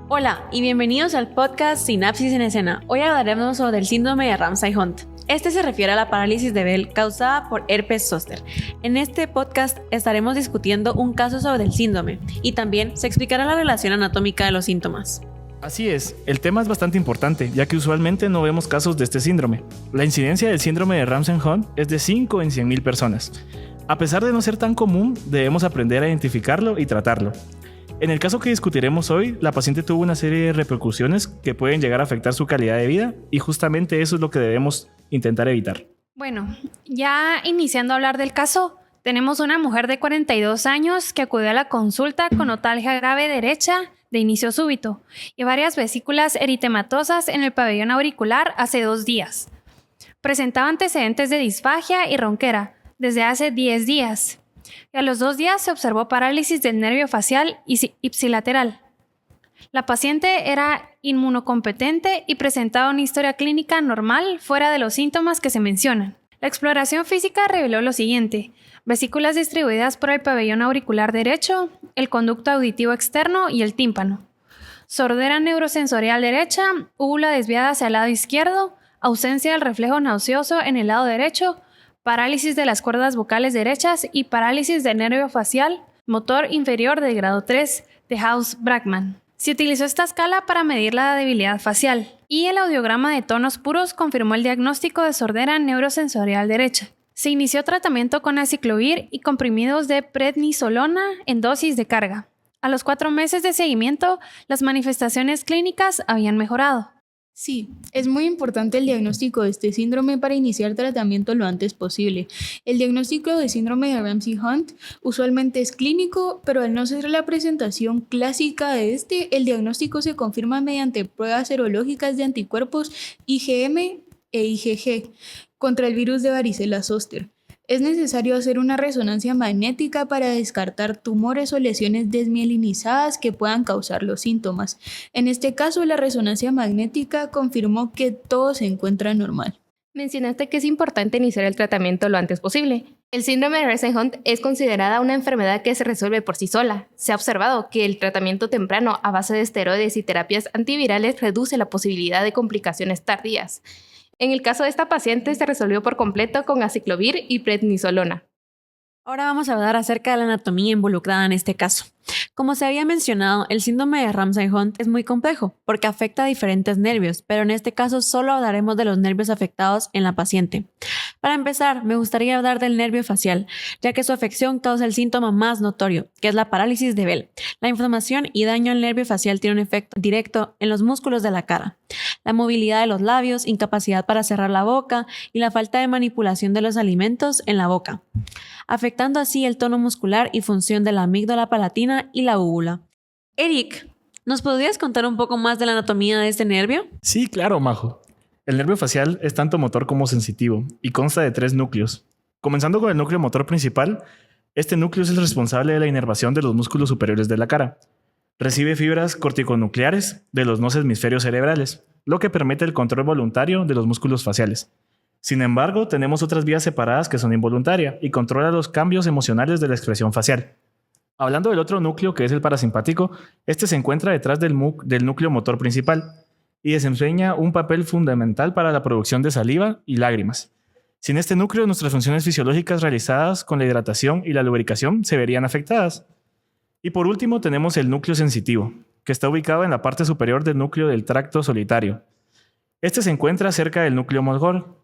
Hola y bienvenidos al podcast Sinapsis en Escena. Hoy hablaremos sobre el síndrome de Ramsay-Hunt. Este se refiere a la parálisis de Bell causada por herpes zóster. En este podcast estaremos discutiendo un caso sobre el síndrome y también se explicará la relación anatómica de los síntomas. Así es, el tema es bastante importante, ya que usualmente no vemos casos de este síndrome. La incidencia del síndrome de Ramsay-Hunt es de 5 en 100,000 personas. A pesar de no ser tan común, debemos aprender a identificarlo y tratarlo. En el caso que discutiremos hoy, la paciente tuvo una serie de repercusiones que pueden llegar a afectar su calidad de vida y justamente eso es lo que debemos intentar evitar. Bueno, ya iniciando a hablar del caso, tenemos una mujer de 42 años que acudió a la consulta con otalgia grave derecha de inicio súbito y varias vesículas eritematosas en el pabellón auricular hace 2 días. Presentaba antecedentes de disfagia y ronquera desde hace 10 días. Y a los 2 días se observó parálisis del nervio facial ipsilateral. La paciente era inmunocompetente y presentaba una historia clínica normal fuera de los síntomas que se mencionan. La exploración física reveló lo siguiente: vesículas distribuidas por el pabellón auricular derecho, el conducto auditivo externo y el tímpano. Sordera neurosensorial derecha, úvula desviada hacia el lado izquierdo, ausencia del reflejo nauseoso en el lado derecho, parálisis de las cuerdas vocales derechas y parálisis del nervio facial motor inferior de grado 3 de Hauss-Brackmann. Se utilizó esta escala para medir la debilidad facial y el audiograma de tonos puros confirmó el diagnóstico de sordera neurosensorial derecha. Se inició tratamiento con aciclovir y comprimidos de prednisolona en dosis de carga. A los 4 meses de seguimiento, las manifestaciones clínicas habían mejorado. Sí, es muy importante el diagnóstico de este síndrome para iniciar tratamiento lo antes posible. El diagnóstico de síndrome de Ramsay-Hunt usualmente es clínico, pero al no ser la presentación clásica de el diagnóstico se confirma mediante pruebas serológicas de anticuerpos IgM e IgG contra el virus de varicela zóster. Es necesario hacer una resonancia magnética para descartar tumores o lesiones desmielinizadas que puedan causar los síntomas. En este caso, la resonancia magnética confirmó que todo se encuentra normal. Mencionaste que es importante iniciar el tratamiento lo antes posible. El síndrome de Ramsay-Hunt es considerada una enfermedad que se resuelve por sí sola. Se ha observado que el tratamiento temprano a base de esteroides y terapias antivirales reduce la posibilidad de complicaciones tardías. En el caso de esta paciente se resolvió por completo con aciclovir y prednisolona. Ahora vamos a hablar acerca de la anatomía involucrada en este caso. Como se había mencionado, el síndrome de Ramsay-Hunt es muy complejo porque afecta a diferentes nervios, pero en este caso solo hablaremos de los nervios afectados en la paciente. Para empezar, me gustaría hablar del nervio facial, ya que su afección causa el síntoma más notorio, que es la parálisis de Bell. La inflamación y daño al nervio facial tiene un efecto directo en los músculos de la cara. La movilidad de los labios, incapacidad para cerrar la boca y la falta de manipulación de los alimentos en la boca, afectando así el tono muscular y función de la amígdala palatina y la úvula. Eric, ¿nos podrías contar un poco más de la anatomía de este nervio? Sí, claro, Majo. El nervio facial es tanto motor como sensitivo y consta de 3 núcleos. Comenzando con el núcleo motor principal, este núcleo es el responsable de la inervación de los músculos superiores de la cara. Recibe fibras corticonucleares de los 2 hemisferios cerebrales, lo que permite el control voluntario de los músculos faciales. Sin embargo, tenemos otras vías separadas que son involuntarias y controlan los cambios emocionales de la expresión facial. Hablando del otro núcleo, que es el parasimpático, este se encuentra detrás del núcleo motor principal y desempeña un papel fundamental para la producción de saliva y lágrimas. Sin este núcleo, nuestras funciones fisiológicas realizadas con la hidratación y la lubricación se verían afectadas. Y por último, tenemos el núcleo sensitivo, que está ubicado en la parte superior del núcleo del tracto solitario. Este se encuentra cerca del núcleo motor.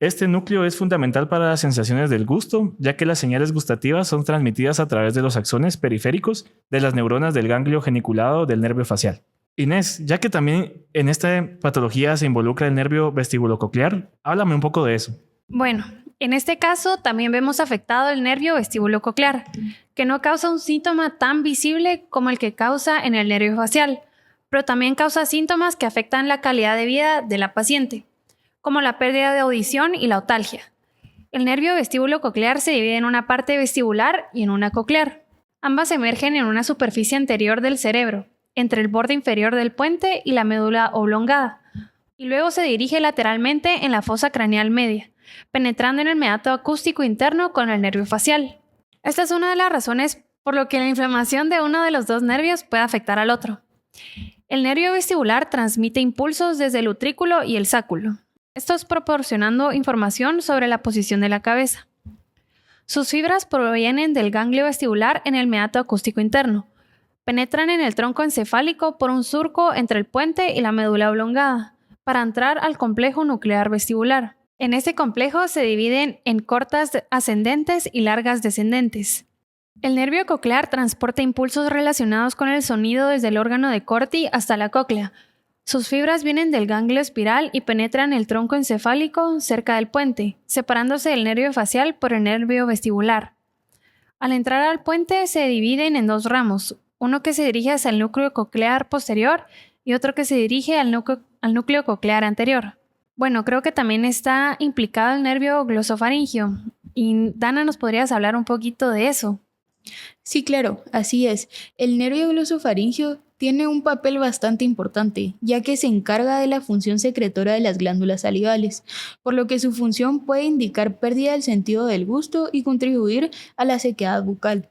Este núcleo es fundamental para las sensaciones del gusto, ya que las señales gustativas son transmitidas a través de los axones periféricos de las neuronas del ganglio geniculado del nervio facial. Inés, ya que también en esta patología se involucra el nervio vestibulococlear, háblame un poco de eso. Bueno, en este caso también vemos afectado el nervio vestibulococlear, que no causa un síntoma tan visible como el que causa en el nervio facial, pero también causa síntomas que afectan la calidad de vida de la paciente, como la pérdida de audición y la otalgia. El nervio vestibulococlear se divide en una parte vestibular y en una coclear. Ambas emergen en una superficie anterior del cerebro, entre el borde inferior del puente y la médula oblongada, y luego se dirige lateralmente en la fosa craneal media, penetrando en el meato acústico interno con el nervio facial. Esta es una de las razones por lo que la inflamación de uno de los 2 nervios puede afectar al otro. El nervio vestibular transmite impulsos desde el utrículo y el sáculo. Esto es proporcionando información sobre la posición de la cabeza. Sus fibras provienen del ganglio vestibular en el meato acústico interno. Penetran en el tronco encefálico por un surco entre el puente y la médula oblongada, para entrar al complejo nuclear vestibular. En este complejo se dividen en cortas ascendentes y largas descendentes. El nervio coclear transporta impulsos relacionados con el sonido desde el órgano de Corti hasta la cóclea. Sus fibras vienen del ganglio espiral y penetran el tronco encefálico cerca del puente, separándose del nervio facial por el nervio vestibular. Al entrar al puente se dividen en dos ramos, uno que se dirige hacia el núcleo coclear posterior y otro que se dirige al núcleo coclear anterior. Bueno, creo que también está implicado el nervio glosofaringio. Y Dana, ¿nos podrías hablar un poquito de eso? Sí, claro, así es. El nervio glosofaringio tiene un papel bastante importante, ya que se encarga de la función secretora de las glándulas salivales, por lo que su función puede indicar pérdida del sentido del gusto y contribuir a la sequedad bucal.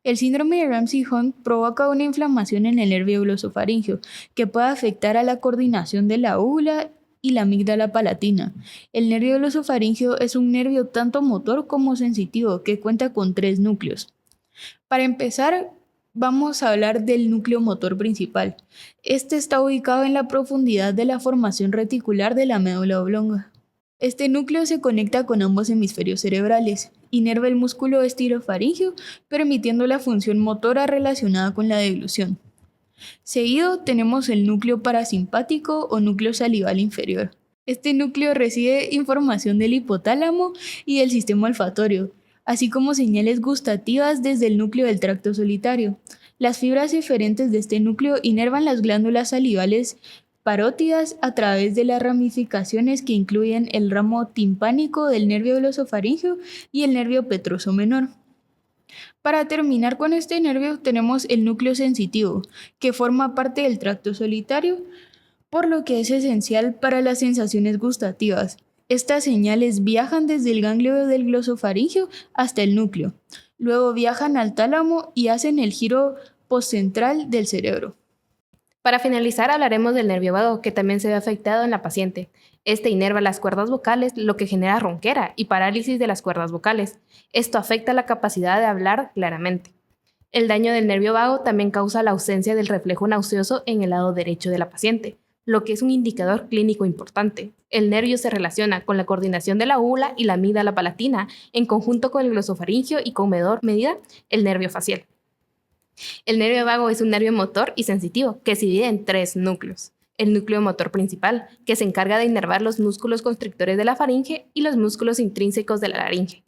El síndrome de Ramsay-Hunt provoca una inflamación en el nervio glosofaringio, que puede afectar a la coordinación de la úvula y la amígdala palatina. El nervio glosofaringio es un nervio tanto motor como sensitivo, que cuenta con 3 núcleos. Para empezar, vamos a hablar del núcleo motor principal. Este está ubicado en la profundidad de la formación reticular de la médula oblonga. Este núcleo se conecta con ambos hemisferios cerebrales, inerva el músculo estilofaringio, permitiendo la función motora relacionada con la deglución. Seguido tenemos el núcleo parasimpático o núcleo salival inferior. Este núcleo recibe información del hipotálamo y del sistema olfatorio, así como señales gustativas desde el núcleo del tracto solitario. Las fibras eferentes de este núcleo inervan las glándulas salivales parótidas a través de las ramificaciones que incluyen el ramo timpánico del nervio glosofaringio y el nervio petroso menor. Para terminar con este nervio tenemos el núcleo sensitivo, que forma parte del tracto solitario, por lo que es esencial para las sensaciones gustativas. Estas señales viajan desde el ganglio del glosofaringio hasta el núcleo. Luego viajan al tálamo y hacen el giro postcentral del cerebro. Para finalizar, hablaremos del nervio vago, que también se ve afectado en la paciente. Este inerva las cuerdas vocales, lo que genera ronquera y parálisis de las cuerdas vocales. Esto afecta la capacidad de hablar claramente. El daño del nervio vago también causa la ausencia del reflejo nauseoso en el lado derecho de la paciente, lo que es un indicador clínico importante. El nervio se relaciona con la coordinación de la úvula y la amígdala palatina, en conjunto con el glosofaringio y con menor medida el nervio facial. El nervio vago es un nervio motor y sensitivo que se divide en 3 núcleos. El núcleo motor principal, que se encarga de inervar los músculos constrictores de la faringe y los músculos intrínsecos de la laringe.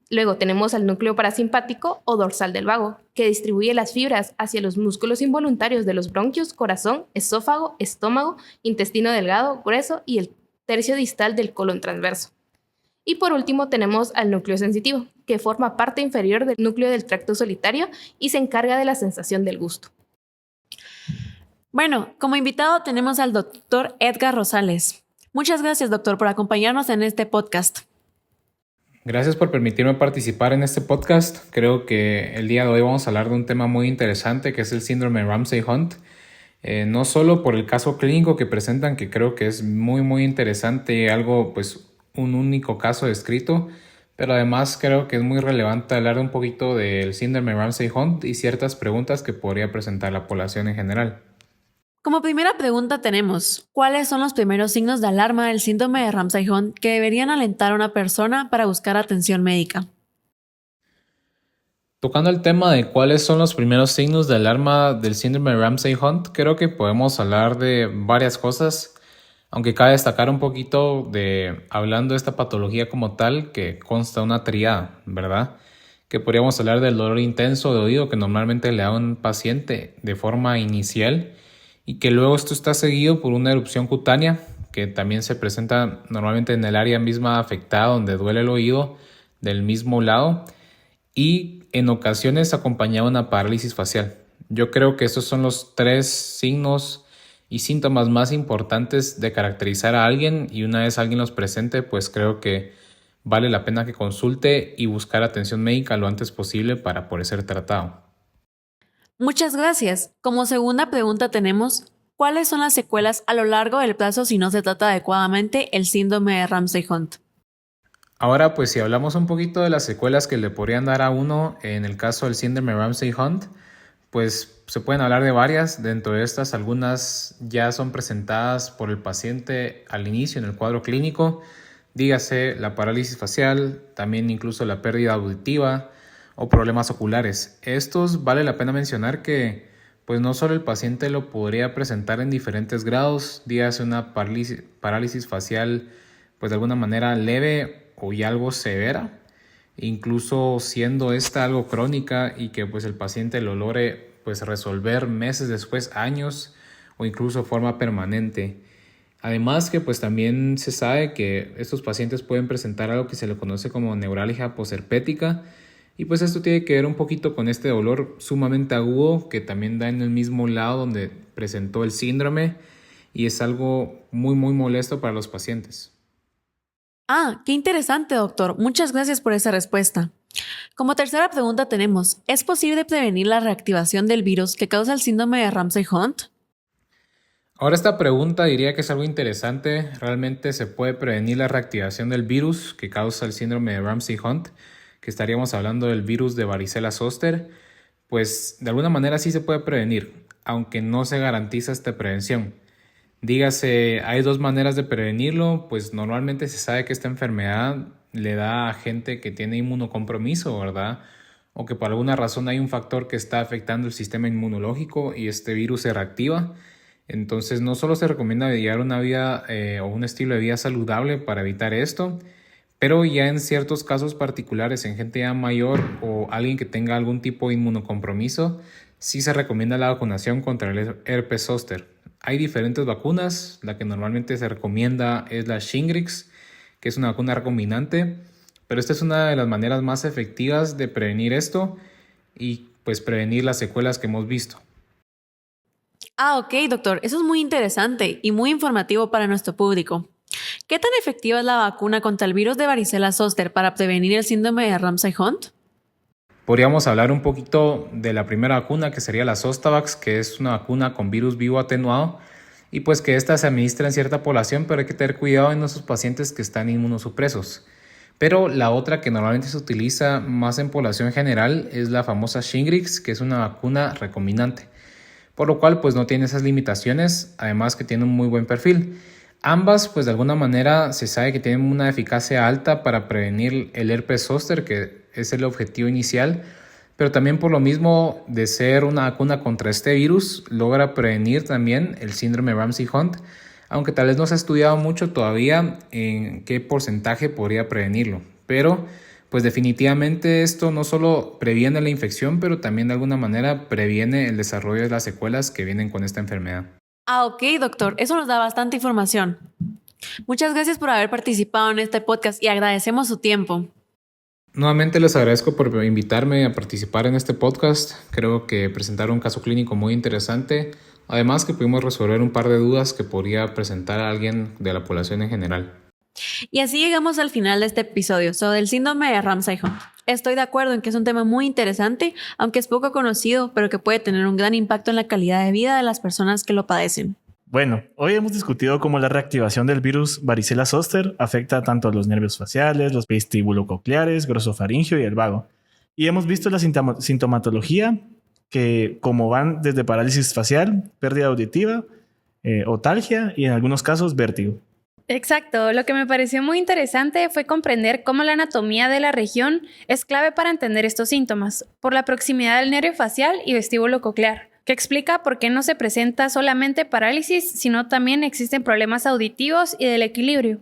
Luego tenemos al núcleo parasimpático o dorsal del vago, que distribuye las fibras hacia los músculos involuntarios de los bronquios, corazón, esófago, estómago, intestino delgado, grueso y el tercio distal del colon transverso. Y por último tenemos al núcleo sensitivo, que forma parte inferior del núcleo del tracto solitario y se encarga de la sensación del gusto. Bueno, como invitado tenemos al doctor Edgar Rosales. Muchas gracias, doctor, por acompañarnos en este podcast. Gracias por permitirme participar en este podcast. Creo que el día de hoy vamos a hablar de un tema muy interesante que es el síndrome de Ramsay-Hunt. No solo por el caso clínico que presentan, que creo que es muy interesante, algo un único caso descrito, pero además creo que es muy relevante hablar un poquito del síndrome de Ramsay-Hunt y ciertas preguntas que podría presentar la población en general. Como primera pregunta tenemos, ¿cuáles son los primeros signos de alarma del síndrome de Ramsay-Hunt que deberían alentar a una persona para buscar atención médica? Tocando el tema de cuáles son los primeros signos de alarma del síndrome de Ramsay-Hunt, creo que podemos hablar de varias cosas, aunque cabe destacar un poquito hablando de esta patología como tal, que consta una triada, ¿verdad? Que podríamos hablar del dolor intenso de oído que normalmente le da a un paciente de forma inicial y que luego esto está seguido por una erupción cutánea que también se presenta normalmente en el área misma afectada donde duele el oído del mismo lado y en ocasiones acompañado de una parálisis facial. Yo creo que estos son los 3 signos y síntomas más importantes de caracterizar a alguien, y una vez alguien los presente, pues creo que vale la pena que consulte y buscar atención médica lo antes posible para poder ser tratado. Muchas gracias. Como segunda pregunta tenemos, ¿cuáles son las secuelas a lo largo del plazo si no se trata adecuadamente el síndrome de Ramsay-Hunt? Ahora, pues si hablamos un poquito de las secuelas que le podrían dar a uno en el caso del síndrome Ramsay-Hunt, pues se pueden hablar de varias. Dentro de estas, algunas ya son presentadas por el paciente al inicio en el cuadro clínico, dígase la parálisis facial, también incluso la pérdida auditiva o problemas oculares. Estos vale la pena mencionar que pues no solo el paciente lo podría presentar en diferentes grados, dígase una parálisis facial pues de alguna manera leve o ya algo severa, incluso siendo esta algo crónica y que pues el paciente lo logre pues resolver meses después, años o incluso forma permanente. Además que pues también se sabe que estos pacientes pueden presentar algo que se le conoce como neuralgia posherpética, y pues esto tiene que ver un poquito con este dolor sumamente agudo que también da en el mismo lado donde presentó el síndrome, y es algo muy molesto para los pacientes. Ah, qué interesante, doctor. Muchas gracias por esa respuesta. Como tercera pregunta tenemos, ¿es posible prevenir la reactivación del virus que causa el síndrome de Ramsay-Hunt? Ahora esta pregunta diría que es algo interesante. ¿Realmente se puede prevenir la reactivación del virus que causa el síndrome de Ramsay-Hunt? Que estaríamos hablando del virus de varicela zoster. Pues de alguna manera sí se puede prevenir, aunque no se garantiza esta prevención. Dígase, hay dos maneras de prevenirlo, pues normalmente se sabe que esta enfermedad le da a gente que tiene inmunocompromiso, ¿verdad? O que por alguna razón hay un factor que está afectando el sistema inmunológico y este virus se reactiva. Entonces no solo se recomienda llevar una vida o un estilo de vida saludable para evitar esto, pero ya en ciertos casos particulares, en gente ya mayor o alguien que tenga algún tipo de inmunocompromiso, sí se recomienda la vacunación contra el herpes zóster. Hay diferentes vacunas, la que normalmente se recomienda es la Shingrix, que es una vacuna recombinante, pero esta es una de las maneras más efectivas de prevenir esto y pues prevenir las secuelas que hemos visto. Ah, ok, doctor. Eso es muy interesante y muy informativo para nuestro público. ¿Qué tan efectiva es la vacuna contra el virus de varicela zoster para prevenir el síndrome de Ramsay-Hunt? Podríamos hablar un poquito de la primera vacuna, que sería la Zostavax, que es una vacuna con virus vivo atenuado y pues que esta se administra en cierta población, pero hay que tener cuidado en esos pacientes que están inmunosupresos. Pero la otra que normalmente se utiliza más en población general es la famosa Shingrix, que es una vacuna recombinante, por lo cual pues no tiene esas limitaciones, además que tiene un muy buen perfil. Ambas pues de alguna manera se sabe que tienen una eficacia alta para prevenir el herpes zóster, que es el objetivo inicial, pero también por lo mismo de ser una vacuna contra este virus, logra prevenir también el síndrome Ramsay-Hunt, aunque tal vez no se ha estudiado mucho todavía en qué porcentaje podría prevenirlo. Pero pues definitivamente esto no solo previene la infección, pero también de alguna manera previene el desarrollo de las secuelas que vienen con esta enfermedad. Ah, ok, doctor. Eso nos da bastante información. Muchas gracias por haber participado en este podcast y agradecemos su tiempo. Nuevamente les agradezco por invitarme a participar en este podcast. Creo que presentaron un caso clínico muy interesante. Además que pudimos resolver un par de dudas que podría presentar a alguien de la población en general. Y así llegamos al final de este episodio sobre el síndrome de Ramsay-Hunt. Estoy de acuerdo en que es un tema muy interesante, aunque es poco conocido, pero que puede tener un gran impacto en la calidad de vida de las personas que lo padecen. Bueno, hoy hemos discutido cómo la reactivación del virus varicela zoster afecta tanto a los nervios faciales, los vestibulococleares, grosofaringio y el vago. Y hemos visto la sintomatología que como van desde parálisis facial, pérdida auditiva, otalgia y en algunos casos vértigo. Exacto, lo que me pareció muy interesante fue comprender cómo la anatomía de la región es clave para entender estos síntomas, por la proximidad del nervio facial y vestíbulo coclear, que explica por qué no se presenta solamente parálisis, sino también existen problemas auditivos y del equilibrio.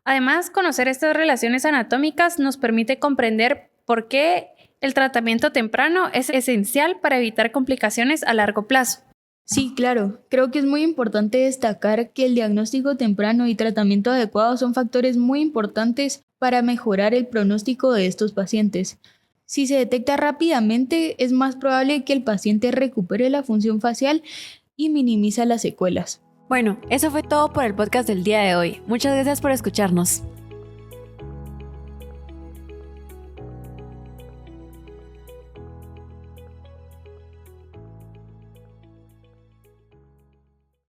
Además, conocer estas relaciones anatómicas nos permite comprender por qué el tratamiento temprano es esencial para evitar complicaciones a largo plazo. Sí, claro. Creo que es muy importante destacar que el diagnóstico temprano y tratamiento adecuado son factores muy importantes para mejorar el pronóstico de estos pacientes. Si se detecta rápidamente, es más probable que el paciente recupere la función facial y minimiza las secuelas. Bueno, eso fue todo por el podcast del día de hoy. Muchas gracias por escucharnos.